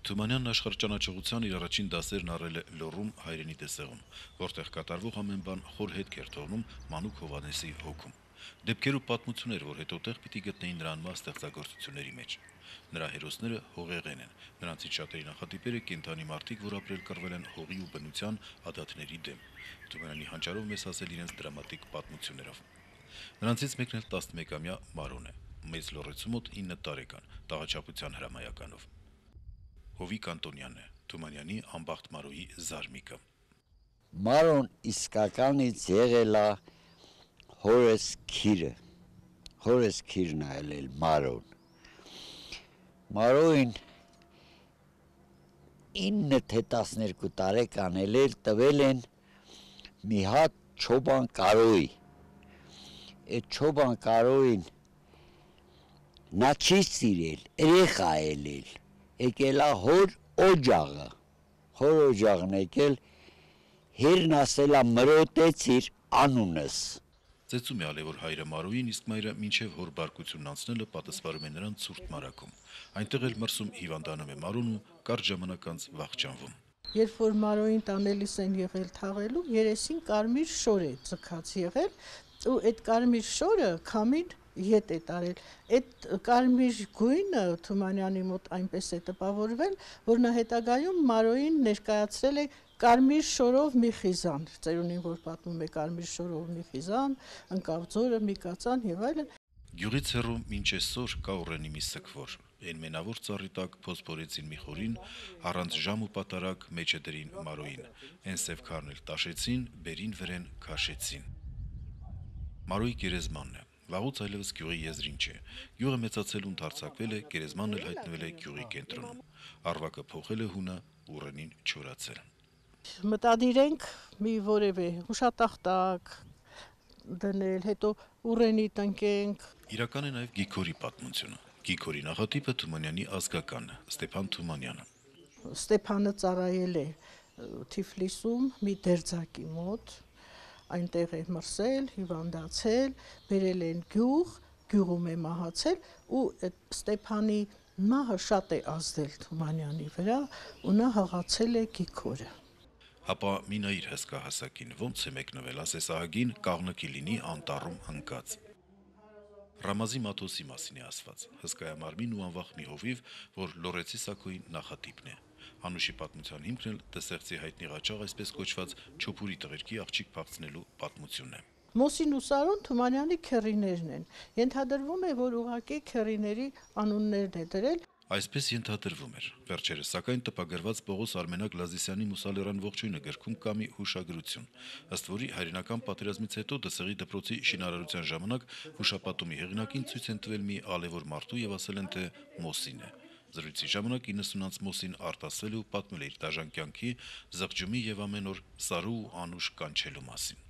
Թումանյանն աշխարհճանաչողության իր առաջին դասերն առել է Լոռում հայրենի տեսեղում, որտեղ կատարվող ամեն բան խոր հետք էր թողնում Մանուկ Հովհաննեսի հոգում։ Դեպքեր ու պատմություններ, որ հետո պիտի գտնեին նրա անմահ ստեղծագործությունների մեջ։ Նրա հերոսները հողեղեն են, նրանցից շատերի նախատիպերը կենդանի մարդիկ, որ ապրել կռվել են հողի ու բնության ադաթների դեմ։ Թումանյանի հանճարով մեզ հասել իրենց դրամատիկ պատմություններով։ Նրանցից մեկն էլ 11-ամյա Մարոն է, մեծ լոռեցու մոտ 9 տարեկան, տաղաչափության հրամայականով։ Հովիկ Անտոնյանն է, Թումանյանի անբախտ Մարոյի զարմիկը։ Մարոն իսկականից եղել է հորս քիրն է ելել Մարոն։ Մարոյին 9 թե 12 տարեկան ելել տվել են մի հատ չոբան կարոյի։ Այդ չոբան կարոյին նա չի սիրել, երեխա ելել, եկել է հոր օջաղն եկել, հերն ասել է մրոտեցիր անունս։ Ծեծում է ալեւոր հայրը Մարոյին, իսկ մայրը մինչև հոր բարկությունն անցնելը պատասխանում է նրան ցուրտ մարակում։ Այնտեղ էլ մրսում հիվանդանում է Մարոն ու կարճ ժամանակ անց վախճանվում։ Երբ որ Մարոյին տանելիս են եղել թաղելու, երեսին կարմիր շոր է ձգած եղել, ու այդ կարմիր շորը քամին ետ է տարել։ Այդ կարմիր գույնը Թումանյանի մոտ այնպես է տպավորվել, որ նա հետագայում Մարոյին ներկայացրել է կարմիր շորով մի խիզան, ծերունին որ պատմում է կարմիր շորով մի խիզան, ընկավ ձորը մի կածան եւ այլն։ Գյուղից հեռու մինչ այսօր կա ուռենի մի սգվոր։ Այն մենավոր ծառի տակ փոսփորեցին մի խորին, առանց ժամ ու պատարագ մեջը դրին Մարոյին։ Այն սև քարն էլ տաշեցին, բերին վրեն քաշեցին։ Մարոյի գերեզմանն է։ Վաղուց այլևս գյուղի եզրին չէ։ Գյուղը մեծացել ու ընդարձակվել է, գերեզմանն էլ հայտնվել է գյուղի կենտրոնում։ Արվակը փոխել է հունը, ուռենին չորացել։ Մտադիր ենք մի որևէ հուշատախտակ դնել, հետո ուռենի տնկենք։ Իրական է նաև Գիգորի պատմությունը։ Գիգորի նախատիպը Թումանյանի ազգականն է, Ստեփան Թումանյանը։ Ստեփանը ծառայել է Թիֆլիսում մի դերձակի մոտ, այնտեղ է մրսել, հիվանդացել, բերել են գյուղում է մահացել ու Ստեփանի մահը շատ է ազդել Թումանյանի վրա ու նա հաղացել է Գիգորը։ Հապա մի նայիր հսկա հասակին, ոնց է մեկնվել, ասես ահագին կաղնկի լինի անտառում ընկած։ Ռամազի Մաթոսի մասին է ասված, հսկայամարմին ու անվախ մի հովիվ, որ լոռեցի սակոյին նախատիպն է։ Անուշի պատմության հիմքն էլ Դսեղցի հայտնի ղաչաղ այսպես կոչված Չոփուրի տղերքի աղջիկ փախցնելու պատմությունն է։ Մոսին ու Սարոն Թումանյանի քեռիներն են։ Ենթադրվում է, որ ուղղակի քեռիների անուններն է դրել։ Այսպես ենթադրվում էր։ Վերջերս սակայն տպագրված Պողոս Արմենակ Լազիսյանի Մուսալերան ողջույնը գրքում կա մի հուշագրություն, ըստ որի հայրենական պատերազմից հետո Դսեղի դպրոցի շինարարության ժամանակ հուշապատումի հեղինակին ցույց են տվել մի ալևոր մարդու եւ ասել են, թե Մոսին է։ Զրույցի ժամանակ 90-անց Մոսին արտասվել ու պատմել է իր դաժան կյանքի, զղջումի եւ ամեն օր Սարու ու Անուշ կանչելու մասին։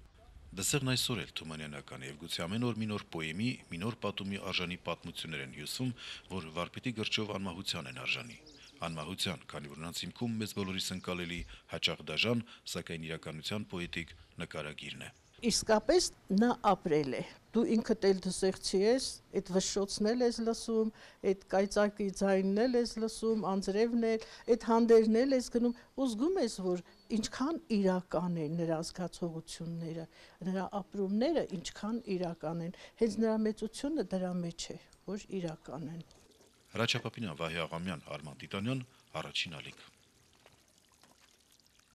Դսեղն այսօր էլ թումանյանական է եւ գուցե ամեն օր մի նոր պոեմի, մի նոր պատումի արժանի պատմություններ են հյուսում, որ վարպետի գրչով անմահության են արժանի։ Անմահության, քանի որ նրանց հիմքում մեզ բոլորիս ընկալելի հաճախ դաժան, սակայն իրականության պոետիկ նկարագիրն է։ Իսկապես նա ապրել է։ Դու ինքդ էլ դսեղցի ես, այդ վշշոցն էլ ես լսում, այդ կայծակի ձայնն էլ ես լսում, անձրևն էլ, այդ հանդերն էլ ես գնում, ու զգում ես, որ ինչքան իրական են նրա զգացողությունները, նրա ապրումները ինչքան իրական են։ Հենց նրա մեծությունը դրա մեջ է, որ իրական են։ Հրաչապապինյան, Վահե Աղամյան, Արման Տիտանյան, Առաջին ալիք։